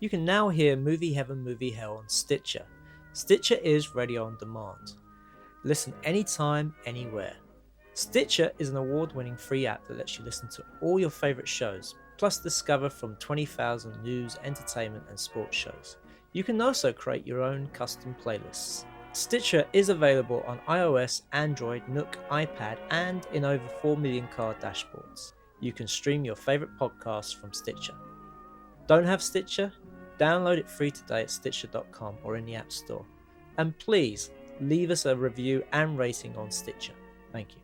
You can now hear Movie Heaven, Movie Hell on Stitcher. Stitcher is radio on demand. Listen anytime, anywhere. Stitcher is an award-winning free app that lets you listen to all your favourite shows, plus discover from 20,000 news, entertainment and sports shows. You can also create your own custom playlists. Stitcher is available on iOS, Android, Nook, iPad and in over 4 million car dashboards. You can stream your favourite podcasts from Stitcher. Don't have Stitcher? Download it free today at Stitcher.com or in the App Store. And please, leave us a review and rating on Stitcher. Thank you.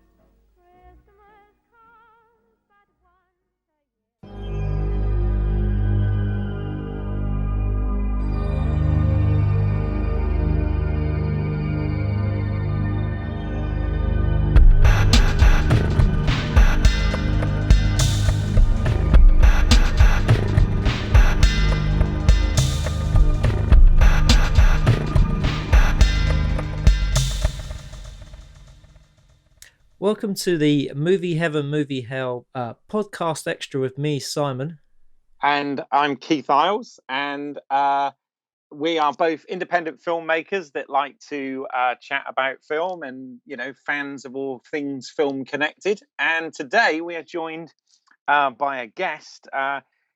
Welcome to the Movie Heaven, Movie Hell podcast extra with me, Simon. And I'm Keith Eyles, and we are both independent filmmakers that like to chat about film and, fans of all things film connected. And today we are joined by a guest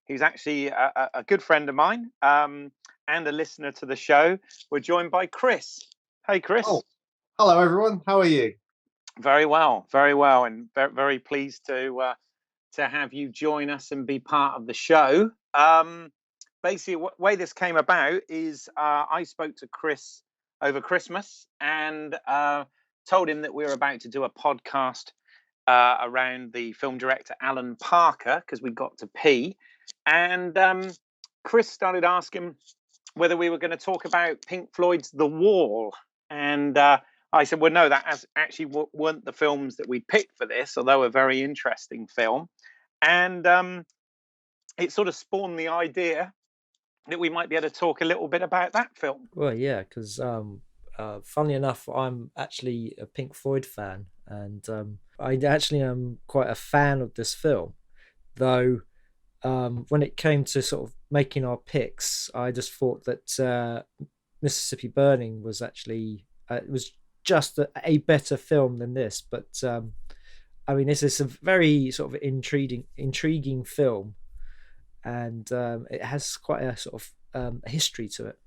who's actually a good friend of mine and a listener to the show. We're joined by Chris. Hey, Chris. Oh, hello, everyone. How are you? Very well, and very, very pleased to have you join us and be part of the show. Basically, the way this came about is I spoke to Chris over Christmas and told him that we were about to do a podcast around the film director Alan Parker because we got to P. And Chris started asking whether we were going to talk about Pink Floyd's The Wall. And I said, well, no, that actually weren't the films that we picked for this, although a very interesting film. And it sort of spawned the idea that we might be able to talk a little bit about that film. Well, yeah, because funnily enough, I'm actually a Pink Floyd fan, and I actually am quite a fan of this film. Though when it came to sort of making our picks, I just thought that Mississippi Burning was actually it was just a better film than this. But I mean, this is a very sort of intriguing film, and it has quite a sort of history to it.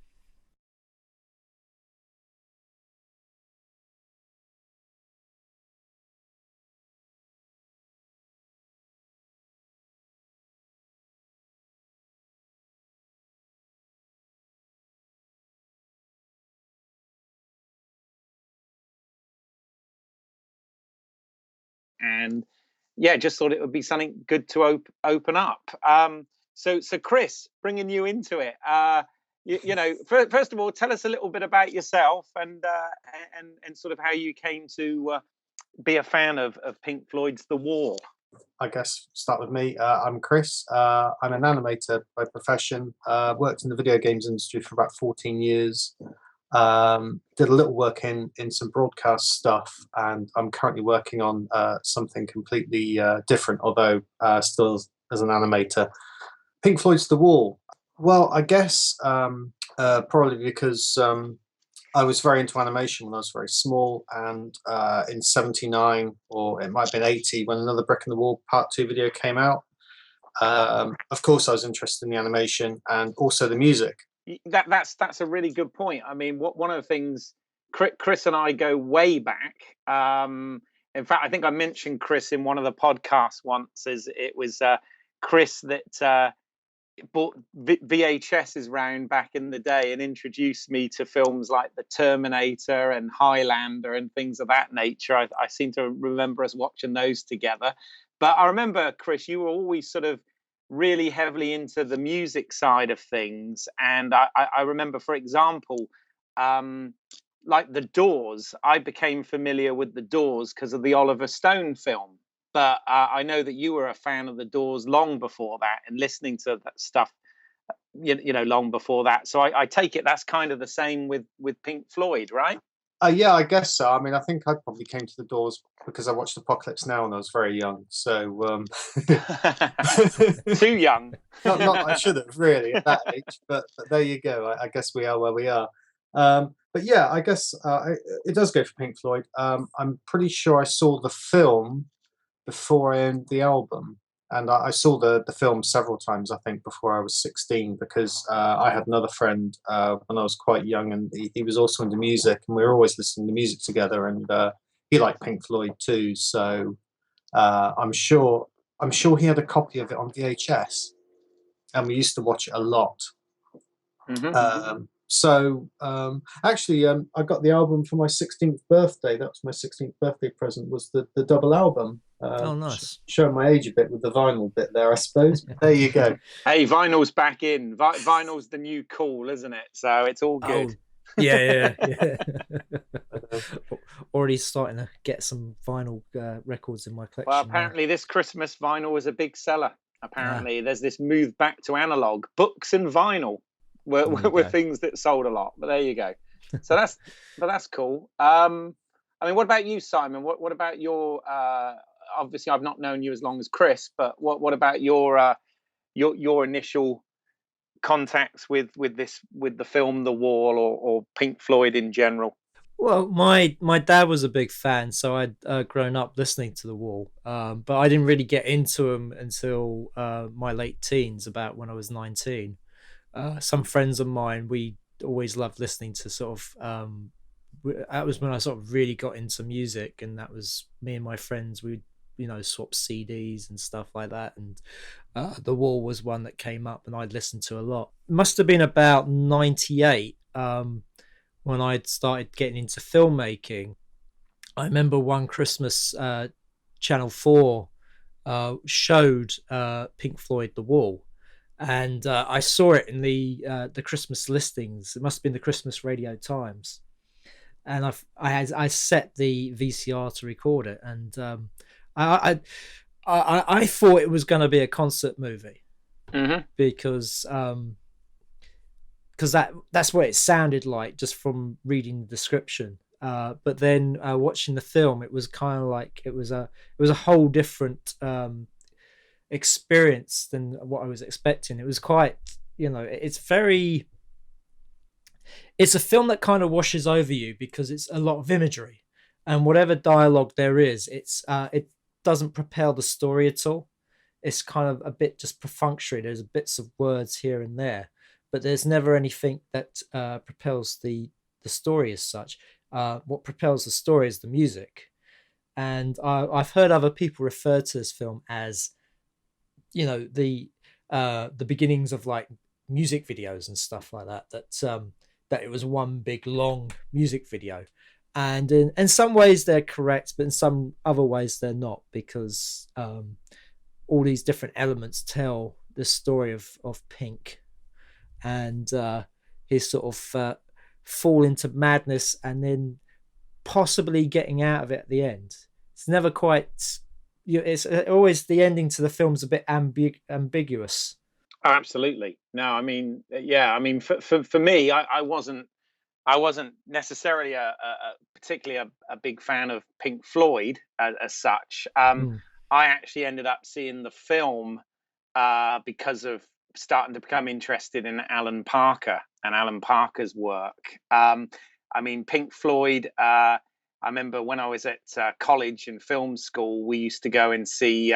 And yeah, just thought it would be something good to open up. So Chris, bringing you into it, first of all, tell us a little bit about yourself and sort of how you came to be a fan of Pink Floyd's The Wall. I guess start with me. I'm Chris. I'm an animator by profession. Worked in the video games industry for about 14 years. Did a little work in some broadcast stuff, and I'm currently working on something completely different, although still as an animator. Pink Floyd's The Wall. Well, I guess probably because I was very into animation when I was very small, and in 79, or it might have been 80, when Another Brick in the Wall Part 2 video came out, of course I was interested in the animation and also the music. That's a really good point. I mean, one of the things Chris and I go way back. In fact, I think I mentioned Chris in one of the podcasts once. As it was Chris that bought VHSs round back in the day and introduced me to films like The Terminator and Highlander and things of that nature. I seem to remember us watching those together. But I remember, Chris, you were always sort of really heavily into the music side of things. And I remember, for example, like The Doors, I became familiar with The Doors because of the Oliver Stone film. But I know that you were a fan of The Doors long before that and listening to that stuff, long before that. So I take it that's kind of the same with Pink Floyd, right? Yeah, I guess so. I mean, I think I probably came to the doors because I watched Apocalypse Now when I was very young. So Too young. not that I should have really at that age, but there you go. I guess we are where we are. But yeah, I guess it does go for Pink Floyd. I'm pretty sure I saw the film before I owned the album, and I saw the film several times. I think before I was 16, because I had another friend when I was quite young, and he was also into music, and we were always listening to music together. And he liked Pink Floyd too, so I'm sure he had a copy of it on VHS, and we used to watch it a lot. Actually, I got the album for my 16th birthday. That was my 16th birthday present, was the double album. Oh, nice. Showing my age a bit with the vinyl bit there, I suppose. But there you go. Hey, vinyl's back in. Vinyl's the new cool, isn't it? So it's all good. Oh, yeah. Already starting to get some vinyl records in my collection. Well, apparently this Christmas vinyl was a big seller. Apparently there's this move back to analog. Books and vinyl were things that sold a lot. But there you go. So that's cool. I mean, what about you, Simon? What about your? Obviously, I've not known you as long as Chris, but what about your initial contacts with the film The Wall or Pink Floyd in general? Well, my dad was a big fan, so I'd grown up listening to The Wall, but I didn't really get into them until my late teens, about when I was 19. Some friends of mine, we always loved listening to sort of that was when I sort of really got into music, and that was me and my friends. We'd swap CDs and stuff like that, and The Wall was one that came up and I'd listened to a lot. It must have been about 98 when I'd started getting into filmmaking. I remember one Christmas Channel 4 showed Pink Floyd The Wall, and I saw it in the Christmas listings. It must have been the Christmas Radio Times, and I set the VCR to record it, and I thought it was going to be a concert movie, because that's what it sounded like just from reading the description. But then watching the film, it was kind of like it was a whole different experience than what I was expecting. It was quite, it's a film that kind of washes over you because it's a lot of imagery, and whatever dialogue there is, it doesn't propel the story at all. It's kind of a bit just perfunctory. There's bits of words here and there, but there's never anything that propels the story as such. What propels the story is the music. And I've heard other people refer to this film as, the beginnings of like music videos and stuff like that, that it was one big long music video. And in some ways they're correct, but in some other ways they're not, because all these different elements tell the story of Pink and his sort of fall into madness and then possibly getting out of it at the end. It's never quite, it's always, the ending to the film's a bit ambiguous. Oh, absolutely. No, I mean, yeah, I mean, for me, I wasn't necessarily particularly a big fan of Pink Floyd as such. I actually ended up seeing the film because of starting to become interested in Alan Parker and Alan Parker's work. I mean, Pink Floyd, I remember when I was at college and film school, we used to go and see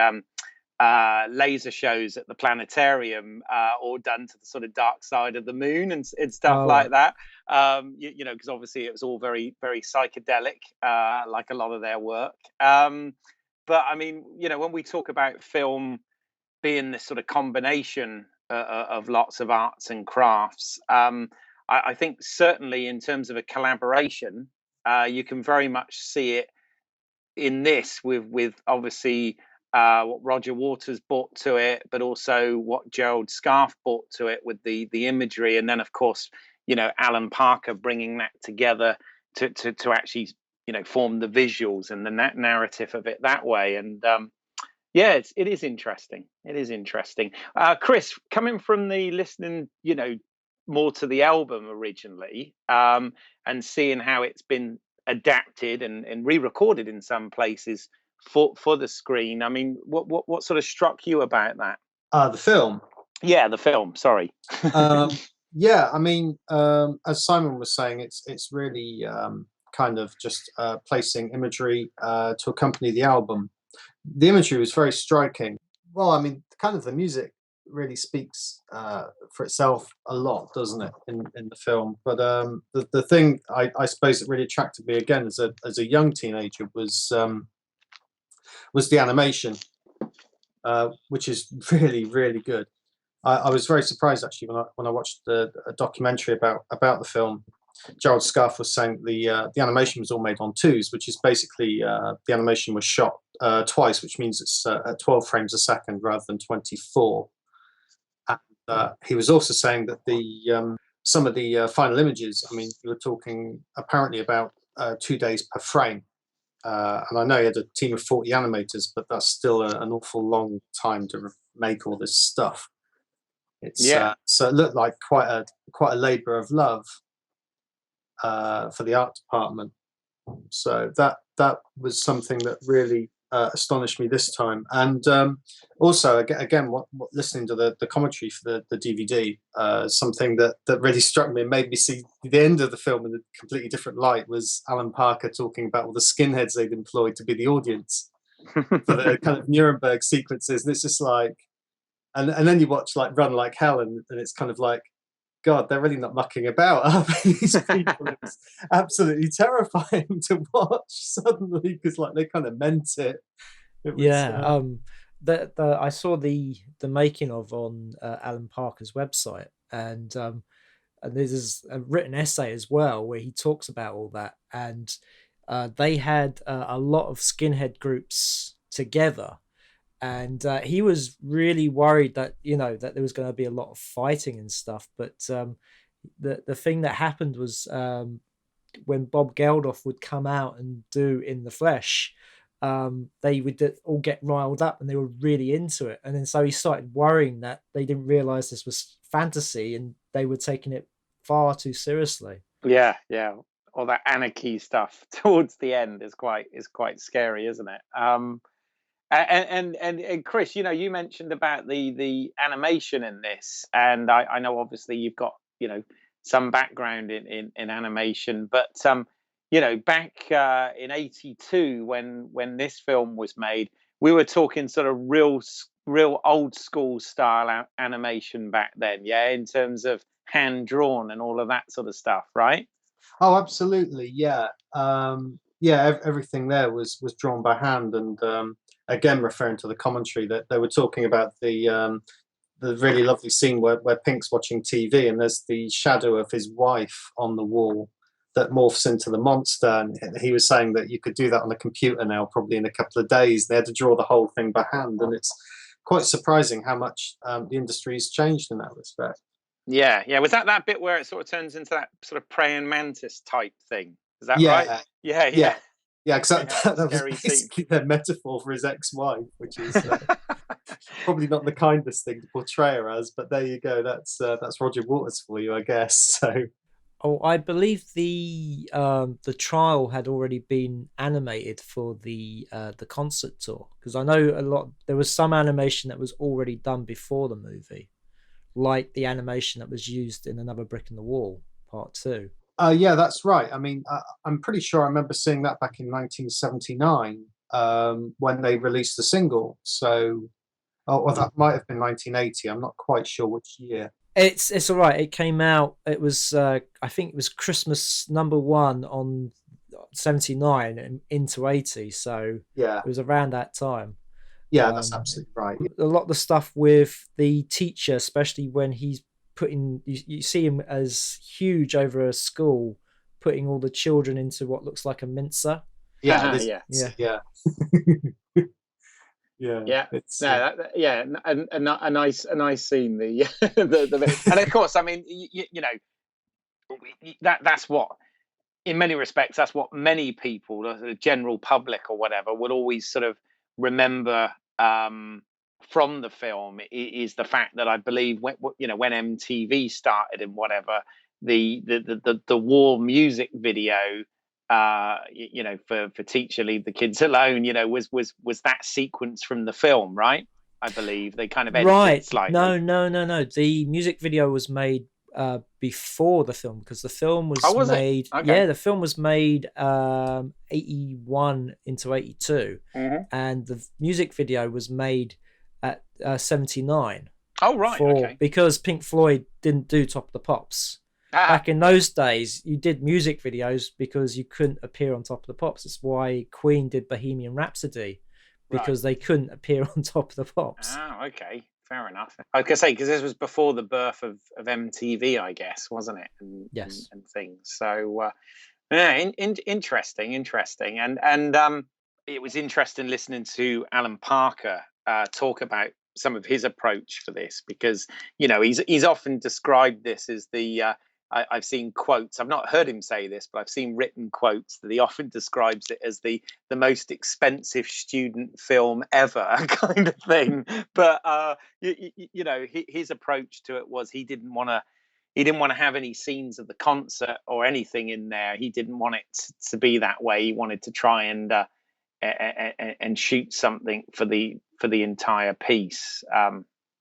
laser shows at the planetarium, all done to the sort of dark side of the moon and stuff like that. Because obviously it was all very, very psychedelic, like a lot of their work. But I mean, when we talk about film being this sort of combination of lots of arts and crafts, I think certainly in terms of a collaboration, you can very much see it in this with obviously what Roger Waters brought to it, but also what Gerald Scarfe brought to it with the imagery, and then of course Alan Parker bringing that together to actually form the visuals and the narrative of it that way. And yeah, it is interesting. It is interesting. Chris, coming from the listening, more to the album originally, and seeing how it's been adapted and re-recorded in some places for the screen. I mean, what sort of struck you about that? The film. Yeah, the film. Sorry. Yeah, I mean, as Simon was saying, it's really kind of just placing imagery to accompany the album. The imagery was very striking. Well, I mean, kind of the music really speaks for itself a lot, doesn't it, in the film? But the thing I suppose that really attracted me again as a young teenager was the animation, which is really, really good. I was very surprised actually when I watched a documentary about the film. Gerald Scarfe was saying the animation was all made on twos, which is basically the animation was shot twice, which means it's at 12 frames a second rather than 24. And he was also saying that the some of the final images, I mean, we were talking apparently about 2 days per frame. And I know he had a team of 40 animators, but that's still an awful long time to make all this stuff. It's so it looked like quite a labour of love for the art department. So that was something that really astonished me this time. And also, again, listening to the commentary for the DVD, something that really struck me and made me see the end of the film in a completely different light was Alan Parker talking about all the skinheads they'd employed to be the audience for the kind of Nuremberg sequences. And it's just like, and then you watch like Run Like Hell, and it's kind of like, God, they're really not mucking about, are they? These people, it's absolutely terrifying to watch suddenly because like they kind of meant it. It was, I saw the making of on Alan Parker's website, and there's a written essay as well where he talks about all that, and they had a lot of skinhead groups together. And he was really worried that that there was going to be a lot of fighting and stuff. But the thing that happened was when Bob Geldof would come out and do In the Flesh, they would all get riled up and they were really into it. And then so he started worrying that they didn't realize this was fantasy and they were taking it far too seriously. Yeah. All that anarchy stuff towards the end is quite scary, isn't it? And Chris, you mentioned about the animation in this, and I know obviously you've got some background in animation, but back in '82 when this film was made, we were talking sort of real old school style animation back then, in terms of hand drawn and all of that sort of stuff, right? Oh, absolutely, yeah. Everything there was drawn by hand, and again, referring to the commentary, that they were talking about the really lovely scene where Pink's watching TV and there's the shadow of his wife on the wall that morphs into the monster, and he was saying that you could do that on a computer now, probably in a couple of days. They had to draw the whole thing by hand, and it's quite surprising how much the industry's changed in that respect. Yeah. Was that bit where it sort of turns into that sort of praying mantis type thing? Is that Yeah. right? Yeah. Yeah, because that was basically their metaphor for his ex-wife, which is probably not the kindest thing to portray her as. But there you go. That's Roger Waters for you, I guess. So. Oh, I believe the trial had already been animated for the concert tour, because I know there was some animation that was already done before the movie, like the animation that was used in Another Brick in the Wall Part 2. Yeah, that's right. I mean, I'm pretty sure I remember seeing that back in 1979 when they released the single. So, that might have been 1980. I'm not quite sure which year. It's all right. It came out. It was I think it was Christmas #1 on 79 and into 80. So yeah, it was around that time. Yeah, that's absolutely right. A lot of the stuff with the teacher, especially when he's putting, you see him as huge over a school, putting all the children into what looks like a mincer. Yeah. It's a nice scene. And of course, I mean, that's what, in many respects, that's what many people, the general public or whatever, would always sort of remember from the film is the fact that I believe when MTV started and whatever, the Wall music video you know, for Teacher Leave the Kids Alone, you know, was that sequence from the film, right? I believe they kind of edited Right. slightly. No. The music video was made before the film, because the film was made. Okay. Yeah, the film was made 81 into 82, and the music video was made at 79. Oh, right. Okay. Because Pink Floyd didn't do Top of the Pops. Back in those days, you did music videos because you couldn't appear on Top of the Pops. That's why Queen did Bohemian Rhapsody, because they couldn't appear on Top of the Pops. Oh, okay. Fair enough. I was going to say, because this was before the birth of MTV, I guess, wasn't it? And, yes. And things. So, yeah, interesting. And it was interesting listening to Alan Parker talk about some of his approach for this, because, you know, he's often described this as the I've seen quotes. I've not heard him say this, but I've seen written quotes that he often describes it as the most expensive student film ever, kind of thing. But you know, his approach to it was he didn't want to have any scenes of the concert or anything in there. He didn't want it to be that way. He wanted to try and shoot something for the entire piece.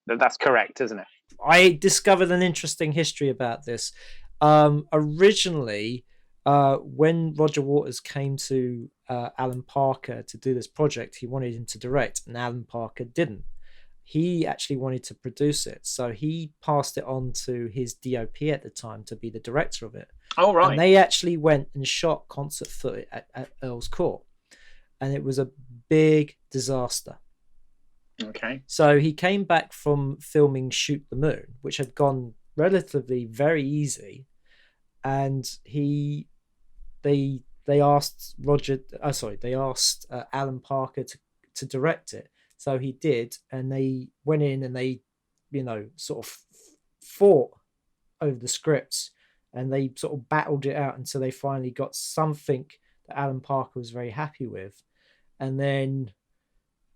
That's correct, isn't it? I discovered an interesting history about this. Originally, when Roger Waters came to Alan Parker to do this project, he wanted him to direct, and Alan Parker didn't. He actually wanted to produce it, so he passed it on to his DOP at the time to be the director of it. Oh, right. And they actually went and shot concert footage at Earl's Court, and it was a big disaster. Okay. So he came back from filming Shoot the Moon, which had gone relatively very easy, and they asked Alan Parker to direct it. So he did, and they went in and they, you know, sort of fought over the scripts, and they sort of battled it out until they finally got something that Alan Parker was very happy with. And then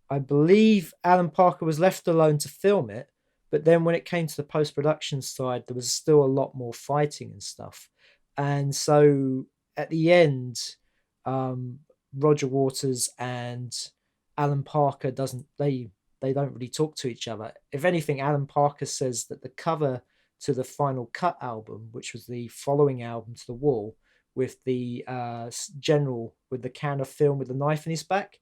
I believe Alan Parker was left alone to film it, but then when it came to the post-production side, there was still a lot more fighting and stuff. And so at the end, Roger Waters and Alan Parker don't really talk to each other. If anything, Alan Parker says that the cover to the Final Cut album, which was the following album to The Wall, with the general with the can of film with the knife in his back,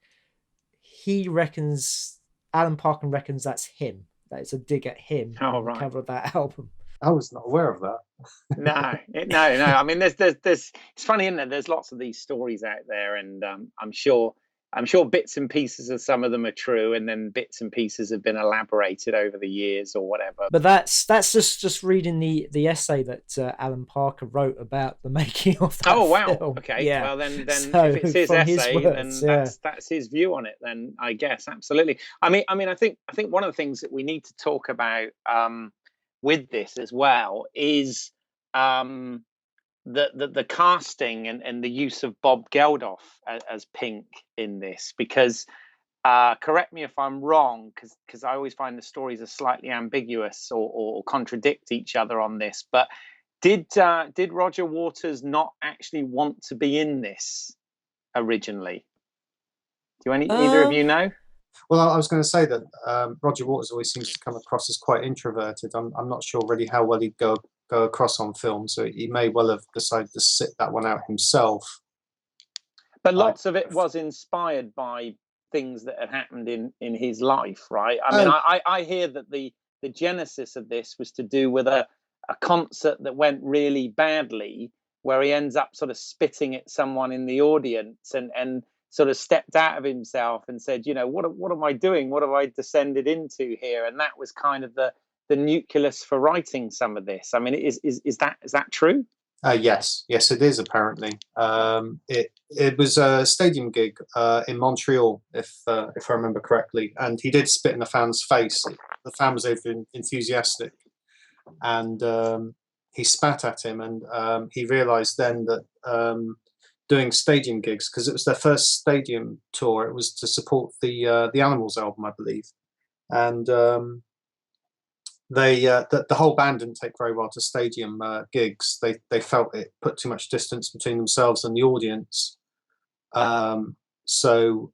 Alan Parker reckons that's him. That it's a dig at him on the cover of that album. I was not aware of that. No. I mean, there's it's funny, isn't it? There's lots of these stories out there, and I'm sure bits and pieces of some of them are true, and then bits and pieces have been elaborated over the years or whatever. But that's just reading the essay that Alan Parker wrote about the making of that. Oh, wow. film. Okay. Yeah. Well, then So, if it's his essay, words, then that's his view on it. Then I guess absolutely. I mean, I think one of the things that we need to talk about with this as well is the casting and the use of Bob Geldof as Pink in this, because correct me if I'm wrong, because I always find the stories are slightly ambiguous or contradict each other on this, but did Roger Waters not actually want to be in this originally? Do either of you know? Well, I was going to say that Roger Waters always seems to come across as quite introverted. I'm not sure really how well he'd go across on film, so he may well have decided to sit that one out himself. But lots of it was inspired by things that had happened in his life, right? I mean, I hear that the genesis of this was to do with a concert that went really badly, where he ends up sort of spitting at someone in the audience and sort of stepped out of himself and said, you know, what am I doing? What have I descended into here? And that was kind of the nucleus for writing some of this. I mean, is that true? Yes, it is apparently. It was a stadium gig in Montreal, if I remember correctly, and he did spit in the fan's face. The fan was over enthusiastic, and he spat at him, and he realised then that doing stadium gigs, because it was their first stadium tour, it was to support the Animals album, I believe, and the whole band didn't take very well to stadium gigs. They felt it put too much distance between themselves and the audience. So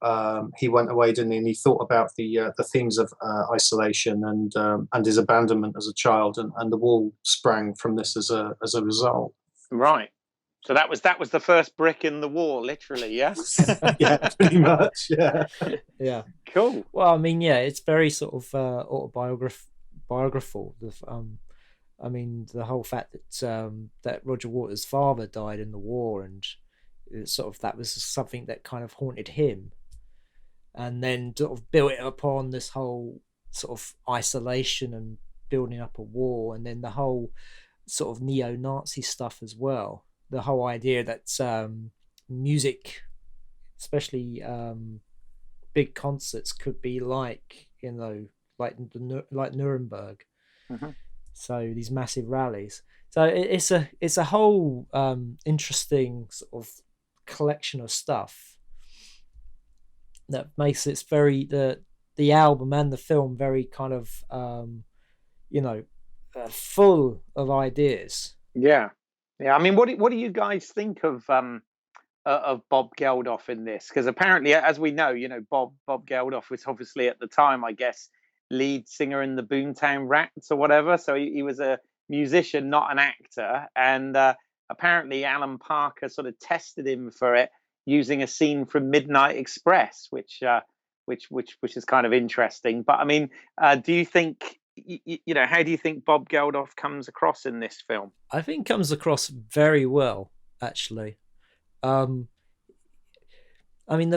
he went away, didn't he? And he thought about the themes of isolation and his abandonment as a child, and the wall sprang from this as a result. Right. So that was the first brick in the wall, literally. Yes. Yeah, pretty much. Yeah. Yeah. Cool. Well, I mean, yeah, it's very sort of biographical. I mean, the whole fact that that Roger Waters' father died in the war, and sort of that was something that kind of haunted him, and then sort of built it upon this whole sort of isolation and building up a wall, and then the whole sort of neo-Nazi stuff as well. The whole idea that music, especially big concerts, could be like, you know, like Nuremberg. Mm-hmm. So these massive rallies. So it's a whole interesting sort of collection of stuff that makes it very the album and the film very kind of full of ideas. Yeah. I mean, what do you guys think of Bob Geldof in this? Because apparently, as we know, Bob Geldof was obviously at the time, I guess, lead singer in the Boomtown Rats or whatever. So he was a musician, not an actor. And apparently, Alan Parker sort of tested him for it using a scene from Midnight Express, which is kind of interesting. But I mean, do you think? How do you think Bob Geldof comes across in this film? I think comes across very well, actually. I mean,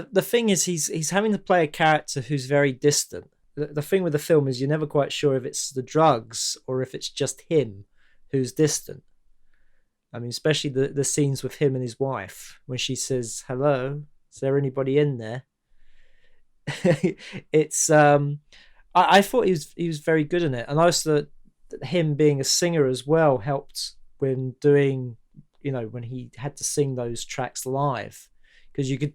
the thing is, he's having to play a character who's very distant. The thing with the film is you're never quite sure if it's the drugs or if it's just him who's distant. I mean, especially the scenes with him and his wife when she says, "Hello, is there anybody in there?" It's I thought he was very good in it, and also him being a singer as well helped when doing, when he had to sing those tracks live, because you could,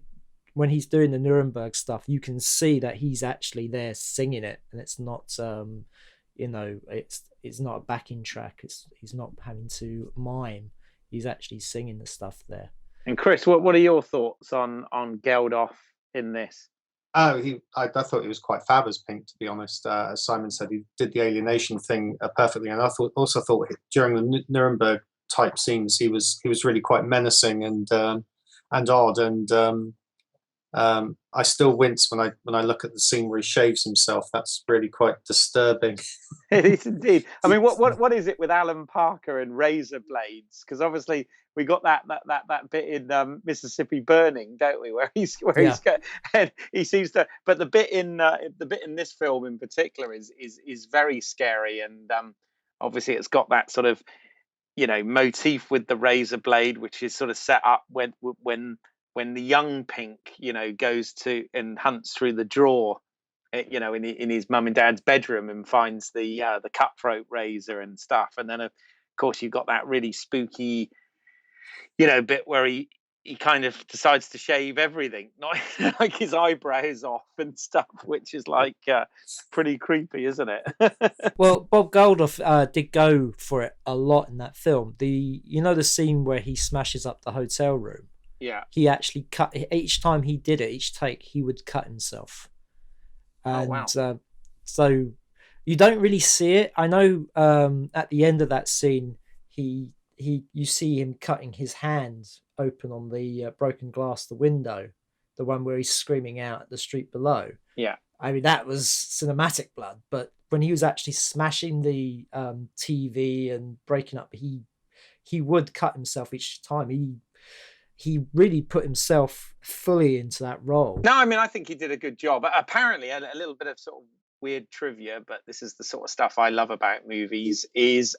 when he's doing the Nuremberg stuff, you can see that he's actually there singing it, and it's not it's not a backing track. He's not having to mime. He's actually singing the stuff there. And Chris, what are your thoughts on Geldof in this? Oh, I thought he was quite fab as Pink, to be honest. As Simon said, he did the alienation thing perfectly, and I also thought during the Nuremberg type scenes, he was really quite menacing and odd, and I still wince when I look at the scene where he shaves himself. That's really quite disturbing. It is indeed. I mean, what is it with Alan Parker and razor blades? Because obviously we got that bit in Mississippi Burning, don't we? Where he's and he seems to. But the bit in this film in particular is very scary, and obviously it's got that sort of motif with the razor blade, which is sort of set up when the young Pink goes to and hunts through the drawer in his mum and dad's bedroom and finds the cutthroat razor and stuff, and then of course you've got that really spooky bit where he kind of decides to shave everything, not like his eyebrows off and stuff, which is like pretty creepy, isn't it? Well, Bob Geldof did go for it a lot in that film. The scene where he smashes up the hotel room. Yeah. He actually cut each time he did it. Each take he would cut himself. And, oh wow! So you don't really see it. I know at the end of that scene, you see him cutting his hand open on the broken glass, the window, the one where he's screaming out at the street below. Yeah. I mean, that was cinematic blood. But when he was actually smashing the TV and breaking up, he would cut himself each time. He really put himself fully into that role. No, I mean, I think he did a good job. Apparently, a little bit of sort of weird trivia, but this is the sort of stuff I love about movies, is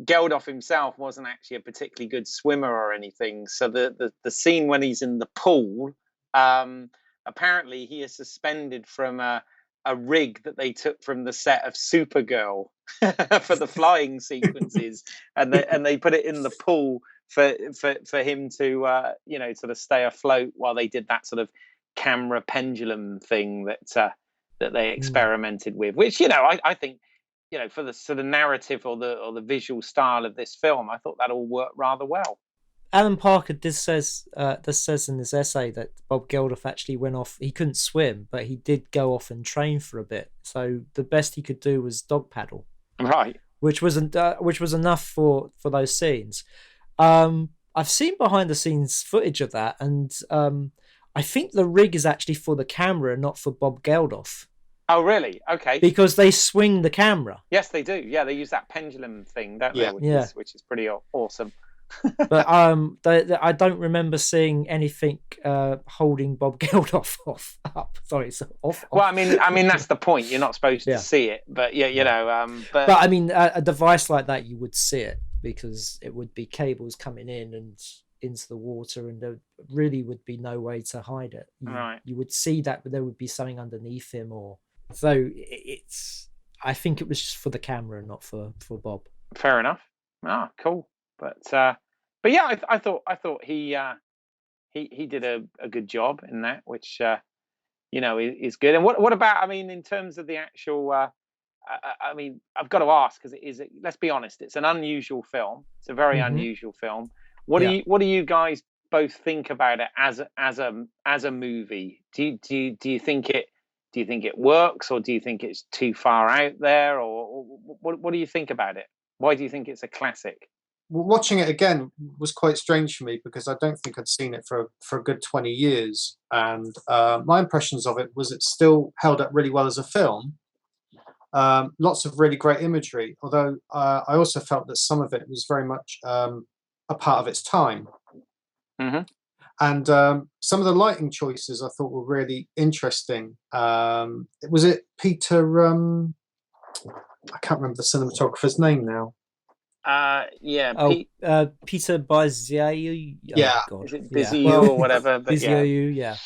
Geldof himself wasn't actually a particularly good swimmer or anything. So the scene when he's in the pool, apparently he is suspended from a rig that they took from the set of Supergirl for the flying sequences, and they put it in the pool for him to sort of stay afloat while they did that sort of camera pendulum thing that they experimented with, which I think for the sort of narrative or the visual style of this film, I thought that all worked rather well. Alan Parker says in his essay that Bob Geldof actually went off. He couldn't swim, but he did go off and train for a bit. So the best he could do was dog paddle, Right? Which was enough for those scenes. I've seen behind the scenes footage of that, and I think the rig is actually for the camera, not for Bob Geldof. Oh, really? Okay. Because they swing the camera. Yes, they do. Yeah, they use that pendulum thing, don't they? Which is pretty awesome. But I don't remember seeing anything holding Bob Geldof up. Sorry, off. Well, I mean that's the point. You're not supposed to see it, but but I mean, a device like that, you would see it because it would be cables coming in and into the water, and there really would be no way to hide it. You would see that, but there would be something underneath him, or so it's. I think it was just for the camera, not for Bob. Fair enough. Ah, cool. But yeah, I thought he did a good job in that, which is good. And what about, I mean, in terms of the actual, I mean, I've got to ask, because let's be honest, it's an unusual film. It's a very unusual film. What do you guys both think about it as a movie? Do you think it works, or do you think it's too far out there, or what do you think about it? Why do you think it's a classic? Watching it again was quite strange for me because I don't think I'd seen it for a good 20 years. And my impressions of it was it still held up really well as a film. Lots of really great imagery, although I also felt that some of it was very much a part of its time. Mm-hmm. And some of the lighting choices I thought were really interesting. Was it Peter? I can't remember the cinematographer's name now. Peter Biziau. Yeah, is it Biziau or whatever? But Biziau, yeah.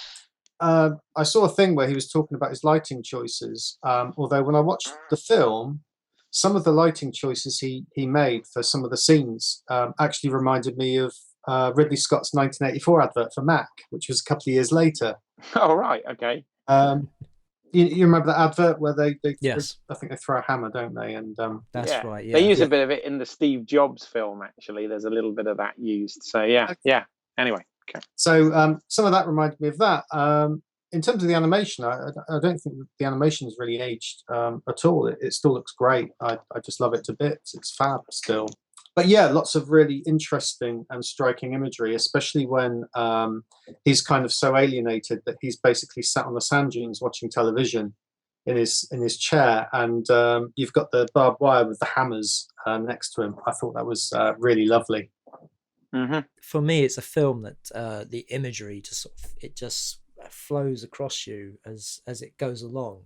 I saw a thing where he was talking about his lighting choices. Although when I watched the film, some of the lighting choices he made for some of the scenes actually reminded me of Ridley Scott's 1984 advert for Mac, which was a couple of years later. Oh, right, okay. You remember that advert where they yes. I think they throw a hammer, don't they? And that's right. Yeah. They use a bit of it in the Steve Jobs film. Actually, there's a little bit of that used. So yeah. Anyway, okay. So some of that reminded me of that. In terms of the animation, I don't think the animation has really aged at all. It still looks great. I just love it to bits. It's fab still. But yeah, lots of really interesting and striking imagery, especially when he's kind of so alienated that he's basically sat on the sand dunes watching television in his chair, and you've got the barbed wire with the hammers next to him. I thought that was really lovely. Mm-hmm. For me, it's a film that the imagery just flows across you as it goes along,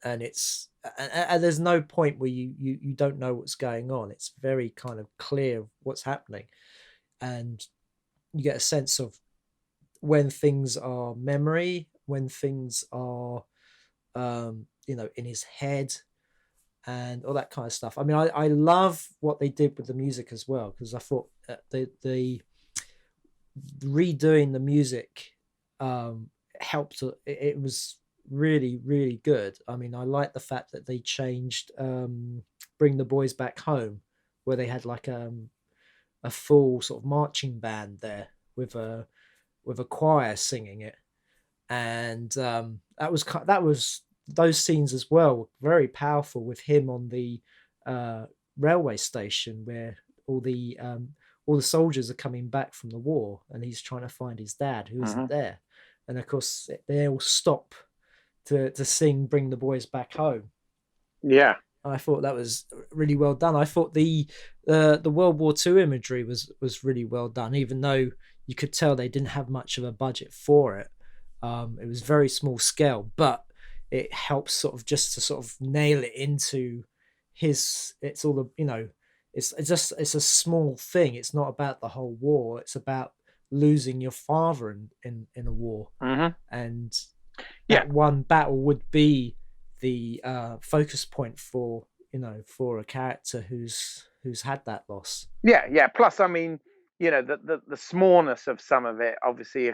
and there's no point where you don't know what's going on. It's very kind of clear what's happening, and you get a sense of when things are memory, when things are in his head, and all that kind of stuff. I mean, I love what they did with the music as well, because I thought the redoing the music helped. It was really, really good. I mean, I like the fact that they changed Bring the Boys Back Home, where they had like a full sort of marching band there with a choir singing it, and that was those scenes as well, very powerful, with him on the railway station where all the soldiers are coming back from the war, and he's trying to find his dad who isn't there, and of course they all stop to sing Bring the Boys Back Home. Yeah, I thought that was really well done. I thought the World War II imagery was really well done, even though you could tell they didn't have much of a budget for it. It was very small scale, but it helps sort of just to sort of nail it into his. It's all the it's a small thing. It's not about the whole war. It's about losing your father in a war, and that one battle would be the focus point for a character who's had that loss. Yeah. Plus, I mean, the smallness of some of it obviously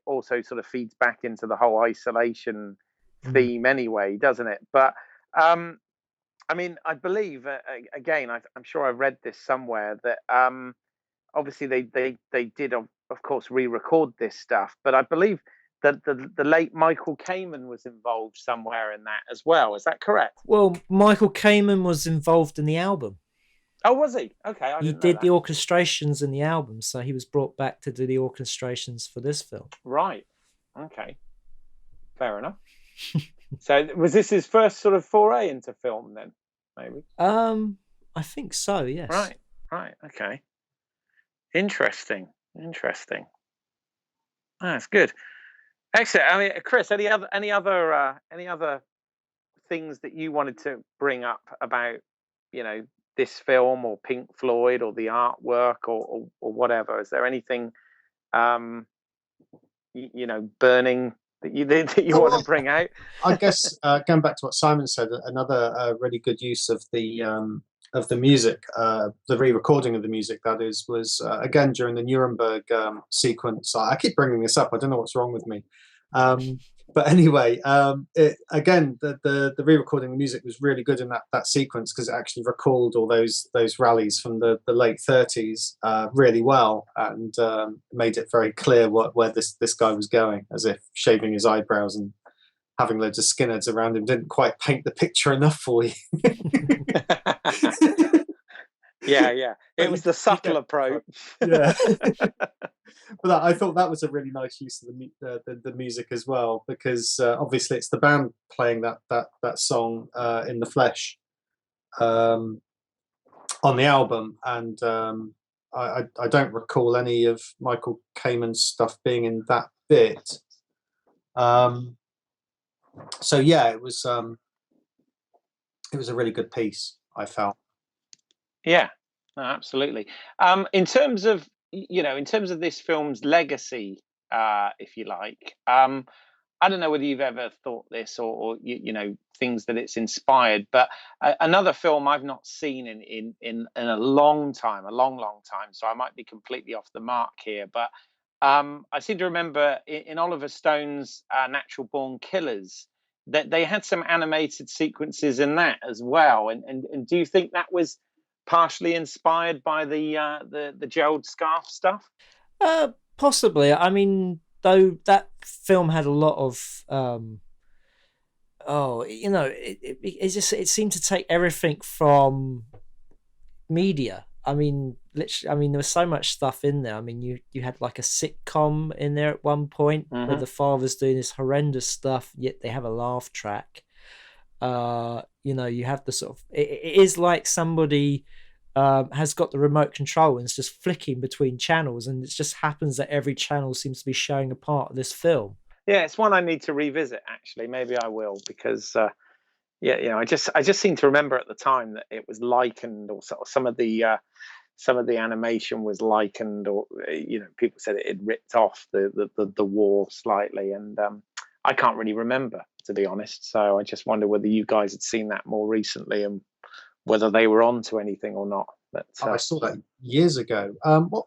also sort of feeds back into the whole isolation theme anyway, doesn't it? But I mean, I believe again. I'm sure I read this somewhere that obviously they did of course re-record this stuff, but I believe that the late Michael Kamen was involved somewhere in that as well. Is that correct? Well, Michael Kamen was involved in the album. Oh, was he? Okay, I He didn't know did that. the orchestrations in the album, so he was brought back to do the orchestrations for this film. Right. Okay. Fair enough. So was this his first sort of foray into film then? Maybe. I think so. Yes. Right. Right. Okay. Interesting. Interesting. That's good. Excellent. I mean, Chris, any other things that you wanted to bring up about, this film or Pink Floyd or the artwork or whatever? Is there anything, burning that you want to bring out? I guess going back to what Simon said, another really good use of the music, the re-recording of the music, that is, was again during the Nuremberg sequence. I keep bringing this up. I don't know what's wrong with me. But anyway, again, the re-recording of the music was really good in that sequence because it actually recalled all those rallies from the late 30s really well, and made it very clear where this guy was going, as if shaving his eyebrows and having loads of skinheads around him didn't quite paint the picture enough for you. Yeah. It was the subtle approach. Yeah. But I thought that was a really nice use of the music as well, because obviously it's the band playing that song in the flesh on the album, and I don't recall any of Michael Kamen's stuff being in that bit. So yeah, it was a really good piece, I felt. Yeah, no, absolutely. In terms of this film's legacy, if you like, I don't know whether you've ever thought this or things that it's inspired, but another film I've not seen in a long time, so I might be completely off the mark here, but I seem to remember in Oliver Stone's Natural Born Killers that they had some animated sequences in that as well, and do you think that was partially inspired by the Gerald Scarfe stuff? Possibly. I mean, though that film had a lot of it seemed to take everything from media. I mean, literally, there was so much stuff in there. I mean, you had like a sitcom in there at one point where the father's doing this horrendous stuff, yet they have a laugh track. You have the sort of it is like somebody has got the remote control and it's just flicking between channels, and it just happens that every channel seems to be showing a part of this film. Yeah, it's one I need to revisit, actually. Maybe I will, because I just seem to remember at the time that it was likened, or sort of some of the animation was likened, or people said it had ripped off the war slightly, and I can't really remember, to be honest. So I just wonder whether you guys had seen that more recently and whether they were onto anything or not. But I saw that years ago.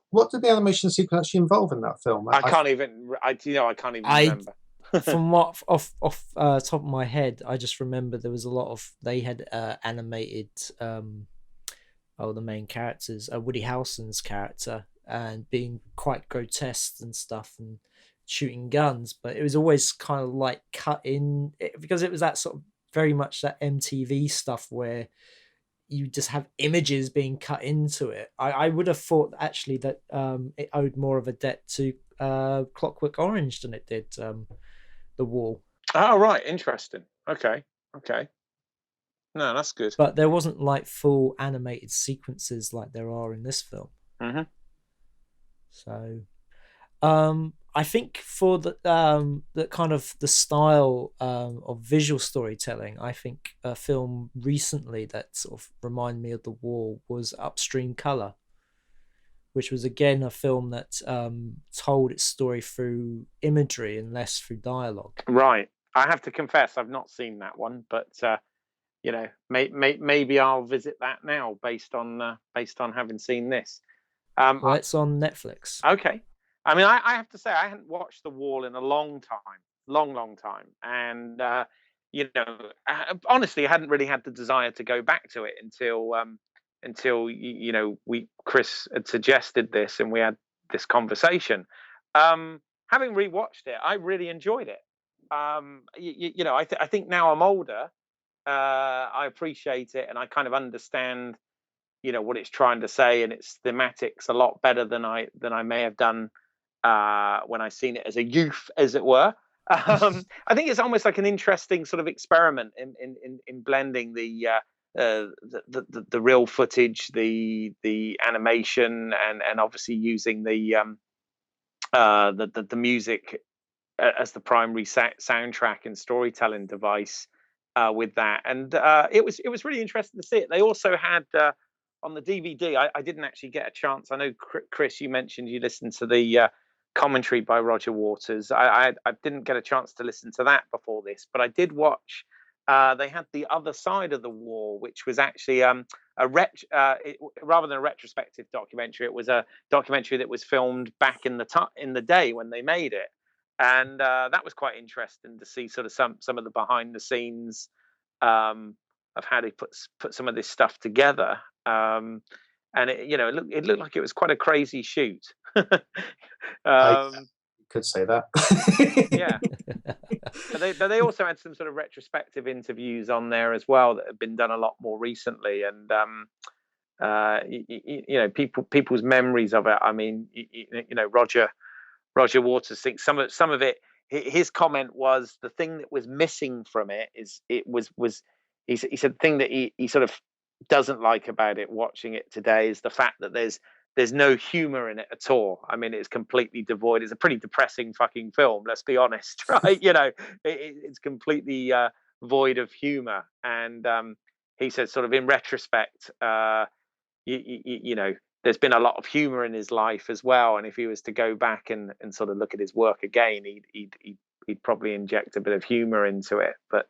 What did the animation sequence actually involve in that film? I can't even remember. From what off top of my head, I just remember there was a lot of, they had animated the main characters, Woody Harrelson's character, and being quite grotesque and stuff and shooting guns, but it was always kind of like cut in, because it was that sort of very much that MTV stuff where you just have images being cut into it. I would have thought actually that it owed more of a debt to Clockwork Orange than it did The Wall. Oh, right. Interesting. Okay. No, that's good. But there wasn't like full animated sequences like there are in this film. Mm-hmm. So I think for the kind of the style of visual storytelling, I think a film recently that sort of reminded me of The Wall was Upstream Colour, which was again a film that told its story through imagery and less through dialogue. Right. I have to confess I've not seen that one, but maybe I'll visit that now based on having seen this. Well, it's on Netflix. Okay. I mean, I have to say I hadn't watched The Wall in a long time, long time, and honestly, I hadn't really had the desire to go back to it until Chris had suggested this and we had this conversation. Having rewatched it, I really enjoyed it. I think now I'm older, I appreciate it and I kind of understand, what it's trying to say and its thematics a lot better than I may have done when I seen it as a youth, as it were. I think it's almost like an interesting sort of experiment in blending the real footage, the animation, and obviously using the music as the primary soundtrack and storytelling device with that. And it was really interesting to see it. They also had on the DVD. I didn't actually get a chance. I know Chris, you mentioned you listened to the commentary by Roger Waters. I didn't get a chance to listen to that before this, but I did watch. They had The Other Side of the Wall, which was actually rather than a retrospective documentary, it was a documentary that was filmed back in the day when they made it, and that was quite interesting to see sort of some of the behind the scenes of how they put some of this stuff together. And it looked like it was quite a crazy shoot. I could say that. Yeah. But they also had some sort of retrospective interviews on there as well that have been done a lot more recently, and people's memories of it. I mean, Roger Waters thinks some of it. His comment was the thing that was missing from it he said the thing that he sort of doesn't like about it watching it today is the fact that there's no humor in it at all. I mean, it's completely devoid. It's a pretty depressing fucking film, let's be honest, right? It's completely void of humor. And he said sort of in retrospect, there's been a lot of humor in his life as well. And if he was to go back and sort of look at his work again, he'd probably inject a bit of humor into it. But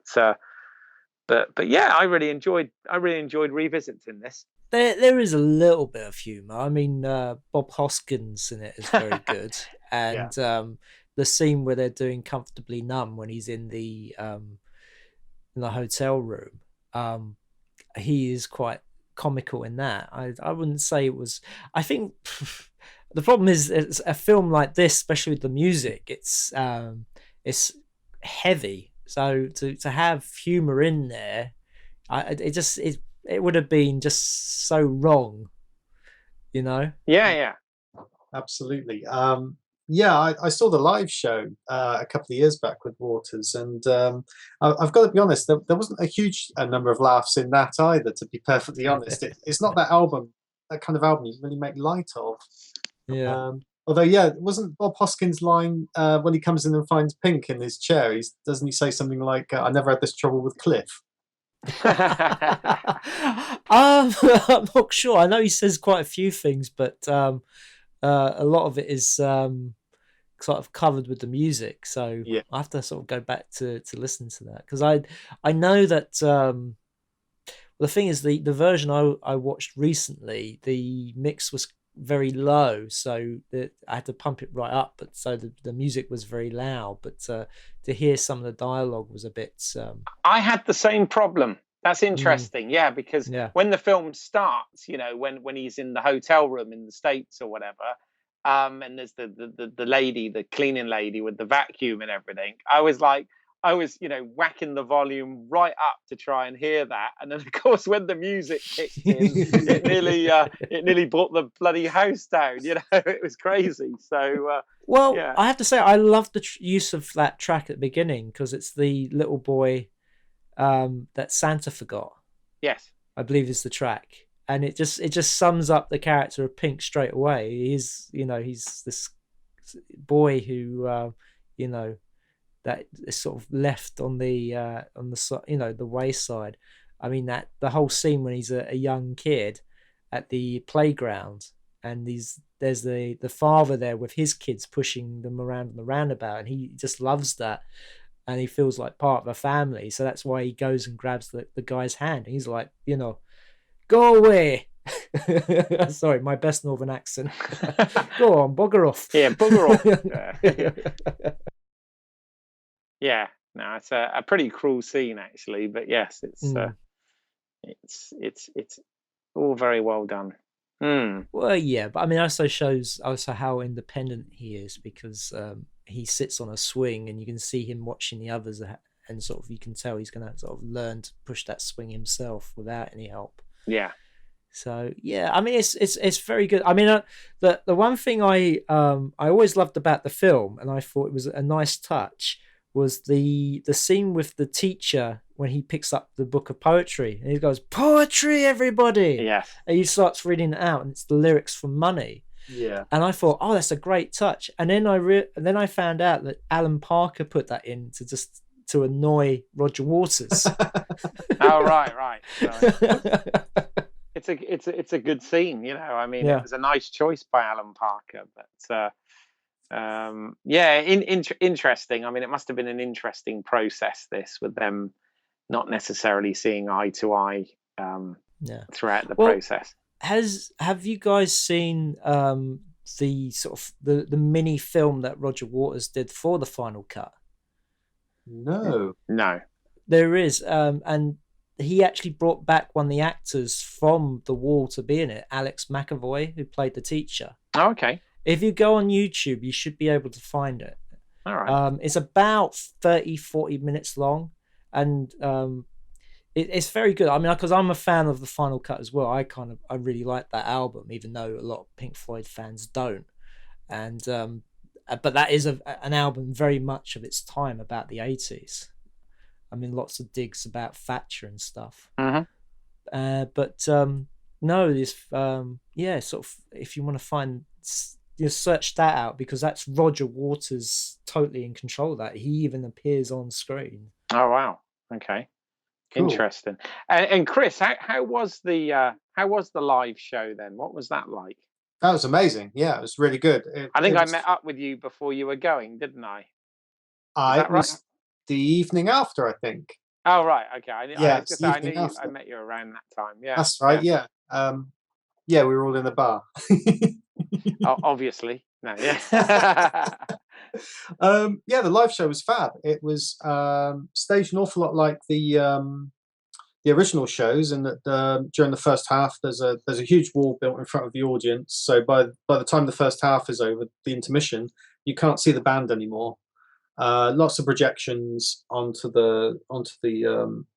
yeah, I really enjoyed revisiting this. There is a little bit of humor. I mean, Bob Hoskins in it is very good, and the scene where they're doing Comfortably Numb when he's in the hotel room, he is quite comical in that. I wouldn't say it was. I think the problem is it's a film like this, especially with the music. It's heavy. So to have humor in there, it would have been just so wrong, Yeah, absolutely. I saw the live show a couple of years back with Waters, and I've got to be honest, there wasn't a huge number of laughs in that either, to be perfectly honest. It's not that kind of album you really make light of. Although, it wasn't Bob Hoskins' line when he comes in and finds Pink in his chair. Doesn't he say something like, "I never had this trouble with Cliff"? I'm not sure. I know he says quite a few things, but a lot of it is sort of covered with the music. So I have to sort of go back to listen to that, because I know that the thing is the version I watched recently, the mix was very low, so I had to pump it right up, but so the music was very loud, but to hear some of the dialogue was a bit I had the same problem. That's interesting. Because when the film starts, when he's in the hotel room in the States or whatever, and there's the lady, the cleaning lady with the vacuum and everything, I was whacking the volume right up to try and hear that, and then of course when the music kicked in, it nearly brought the bloody house down. It was crazy. So I have to say I love the use of that track at the beginning, because it's the little boy that Santa forgot. Yes, I believe is the track, and it just sums up the character of Pink straight away. He's this boy who that is sort of left on the the wayside. I mean, that the whole scene when he's a young kid at the playground, and there's the father there with his kids pushing them around on the roundabout, and he just loves that, and he feels like part of a family. So that's why he goes and grabs the guy's hand, and he's like, go away. Sorry, my best northern accent. Go on, bugger off. Yeah, bugger off. Yeah, No, it's a pretty cruel scene actually, but yes, it's all very well done. Well, yeah, but I mean, also shows also how independent he is, because he sits on a swing and you can see him watching the others, and sort of you can tell he's going to sort of learn to push that swing himself without any help. Yeah. So yeah, I mean, it's very good. I mean, the one thing I always loved about the film, and I thought it was a nice touch, was the scene with the teacher when he picks up the book of poetry and he goes, "Poetry, everybody!" Yeah. And he starts reading it out, and it's the lyrics from Money. Yeah. And I thought, oh, that's a great touch. And then I found out that Alan Parker put that in to annoy Roger Waters. Oh, right. It's a good scene, you know. I mean, It was a nice choice by Alan Parker, but interesting. I mean, it must have been an interesting process, this, with them not necessarily seeing eye to eye throughout the process. Have you guys seen the sort of the mini film that Roger Waters did for the final cut? No. There is, and he actually brought back one of the actors from The Wall to be in it, Alex McAvoy, who played the teacher. Oh, okay. If you go on YouTube, you should be able to find it. All right. It's about 30-40 minutes long, and it's very good. I mean, because I'm a fan of the final cut as well. I really like that album, even though a lot of Pink Floyd fans don't. And but that is an album very much of its time, about the 80s. I mean, lots of digs about Thatcher and stuff. Mm-hmm. But no, this sort of, if you want to find, you search that out, because that's Roger Waters totally in control of that. He even appears on screen. Oh wow! Okay, cool. Interesting. And Chris, how was the live show then? What was that like? That was amazing. Yeah, it was really good. I think I met up with you before you were going, didn't I? It was the evening after, I think. Oh right, okay. I met you around that time. Yeah, that's right. Yeah. We were all in the bar. Oh, obviously, no. Yeah. The live show was fab. It was staged an awful lot like the original shows, and that during the first half there's a huge wall built in front of the audience. So by the time the first half is over, the intermission, you can't see the band anymore. Lots of projections onto the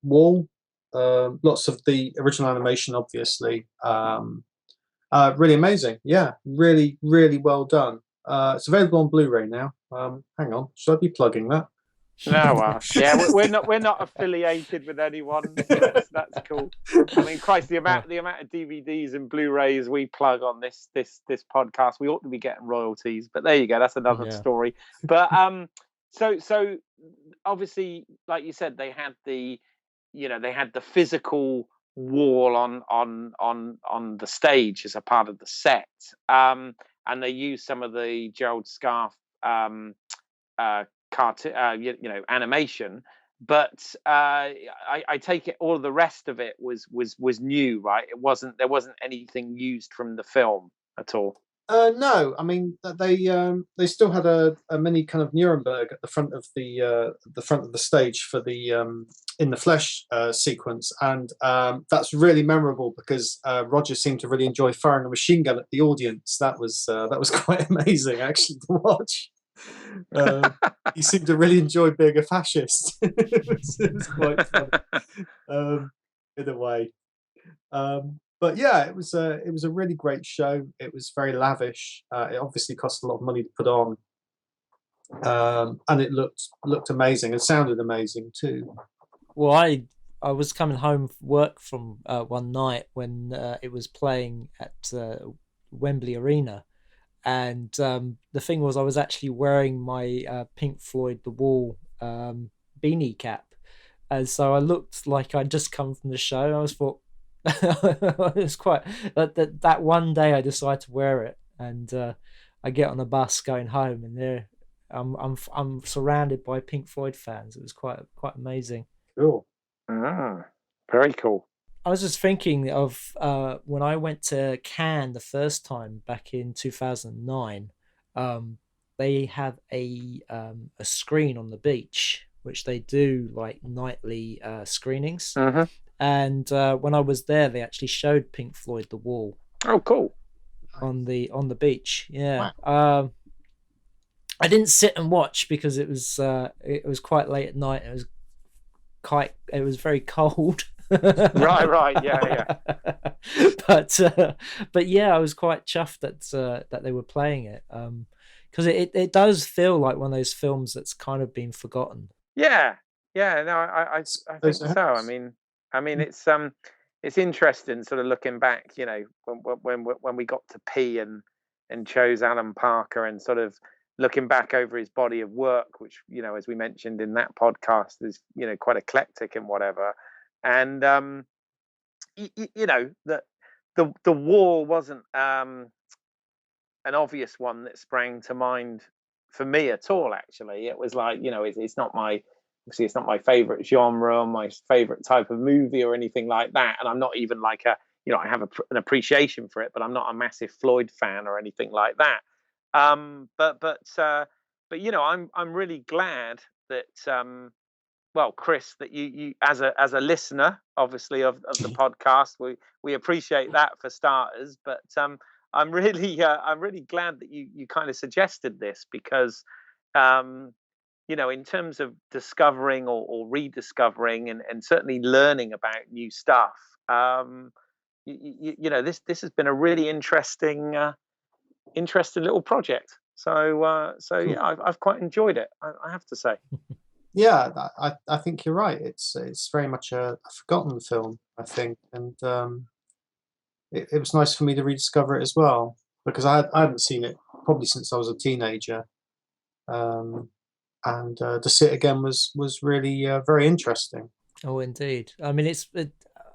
wall. Lots of the original animation, obviously. Really amazing. Yeah, really, really well done. It's available on Blu-ray now. Hang on, should I be plugging that? No, well, yeah, we're not affiliated with anyone. That's cool. I mean, Christ, the amount of DVDs and Blu-rays we plug on this podcast, we ought to be getting royalties. But there you go, that's another story. But so obviously, like you said, they had the physical wall on the stage as a part of the set, and they used some of the Gerald Scarfe cartoon, animation. But I take it all of the rest of it was new, right? There wasn't anything used from the film at all. No, I mean they still had a mini kind of Nuremberg at the front of the stage for the in the flesh sequence, and that's really memorable because Roger seemed to really enjoy firing a machine gun at the audience. That was quite amazing actually to watch. He seemed to really enjoy being a fascist. it was quite fun in a way. But yeah, it was a really great show. It was very lavish. It obviously cost a lot of money to put on, and it looked amazing and sounded amazing too. Well, I was coming home from work from one night when it was playing at Wembley Arena, and the thing was, I was actually wearing my Pink Floyd The Wall beanie cap, and so I looked like I'd just come from the show. I was thought. It was quite that one day I decided to wear it, and I get on a bus going home, and there I'm surrounded by Pink Floyd fans. It was quite amazing. Cool. Very cool. I was just thinking of when I went to Cannes the first time back in 2009. They have a screen on the beach which they do like nightly screenings. Mm-hmm. And when I was there, they actually showed Pink Floyd The Wall. Oh, cool. On the beach. Yeah. Wow. I didn't sit and watch because it was quite late at night. It was very cold. Right, yeah. But yeah, I was quite chuffed that they were playing it, because it does feel like one of those films that's kind of been forgotten. Yeah. No, I think so. I mean, it's interesting, sort of looking back. You know, when we got to P and chose Alan Parker, and sort of looking back over his body of work, which, you know, as we mentioned in that podcast, is, you know, quite eclectic and whatever. And you know, the Wall wasn't an obvious one that sprang to mind for me at all. Actually, it was like, you know, it's not my favorite genre, or my favorite type of movie or anything like that. And I'm not even like you know, I have an appreciation for it, but I'm not a massive Floyd fan or anything like that. But you know, I'm really glad that well, Chris, that you as a listener, obviously, of the podcast, we appreciate that for starters. But I'm really glad that you kind of suggested this, because you know, in terms of discovering or rediscovering, and certainly learning about new stuff, you know, this has been a really interesting little project. So yeah, I've quite enjoyed it, I have to say. Yeah, I think you're right. It's very much a forgotten film, I think, and it was nice for me to rediscover it as well, because I hadn't seen it probably since I was a teenager, and to see it again was really very interesting. Oh, indeed. I mean,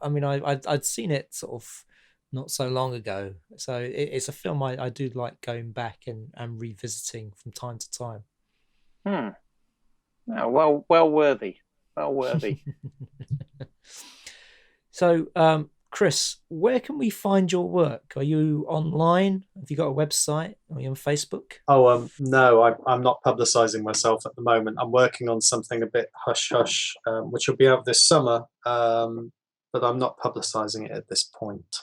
I'd seen it sort of not so long ago, so it's a film I do like going back and revisiting from time to time. No, well worthy. So, Chris, where can we find your work? Are you online? Have you got a website? Are you on Facebook? Oh, no, I'm not publicising myself at the moment. I'm working on something a bit hush-hush, which will be out this summer, but I'm not publicising it at this point.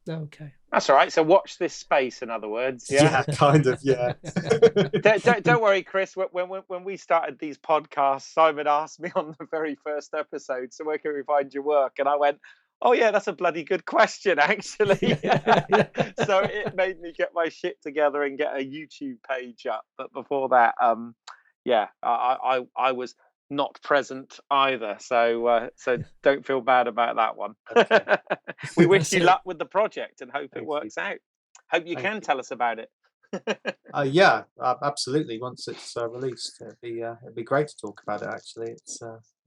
Okay. That's all right. So watch this space, in other words. Yeah, kind of, yeah. Don't worry, Chris. When we started these podcasts, Simon asked me on the very first episode, so where can we find your work? And I went, oh yeah, that's a bloody good question, actually. So it made me get my shit together and get a YouTube page up. But before that, yeah, I was not present either. So don't feel bad about that one. Okay. We wish you luck with the project and hope it works out. Hope you can tell us about it. Yeah, absolutely. Once it's released, it'd be great to talk about it. Actually,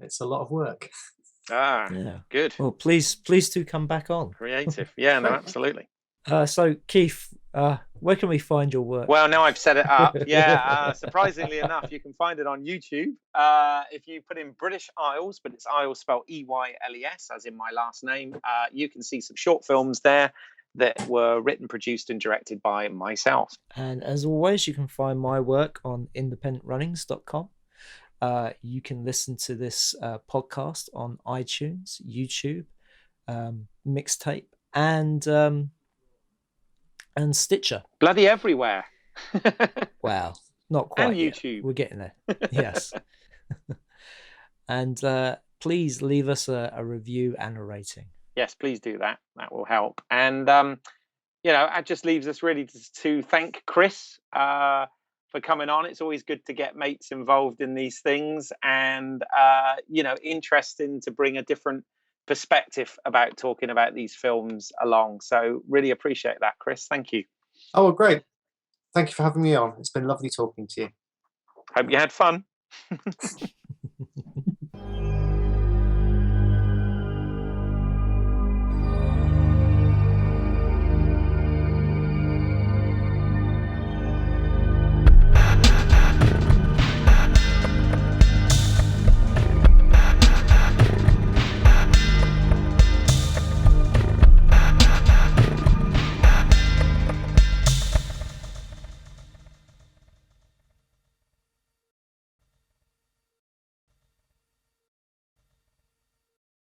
it's a lot of work. Yeah, good. Well, please do come back on. Creative. Yeah, no, absolutely. So Keith, where can we find your work? Well, now I've set it up. Yeah, surprisingly enough, you can find it on YouTube. If you put in British Eyles, but it's Eyles spelled E-Y-L-E-S, as in my last name, you can see some short films there that were written, produced, and directed by myself. And as always, you can find my work on independentrunnings.com. You can listen to this podcast on iTunes, YouTube, Mixtape, and Stitcher. Bloody everywhere. Wow, not quite. And YouTube. Yet. We're getting there. Yes. And please leave us a review and a rating. Yes, please do that. That will help. And you know, it just leaves us really to thank Chris for coming on. It's always good to get mates involved in these things, and you know, interesting to bring a different perspective about talking about these films along. So really appreciate that, Chris. Thank you. Oh, great. Thank you for having me on. It's been lovely talking to you. Hope you had fun.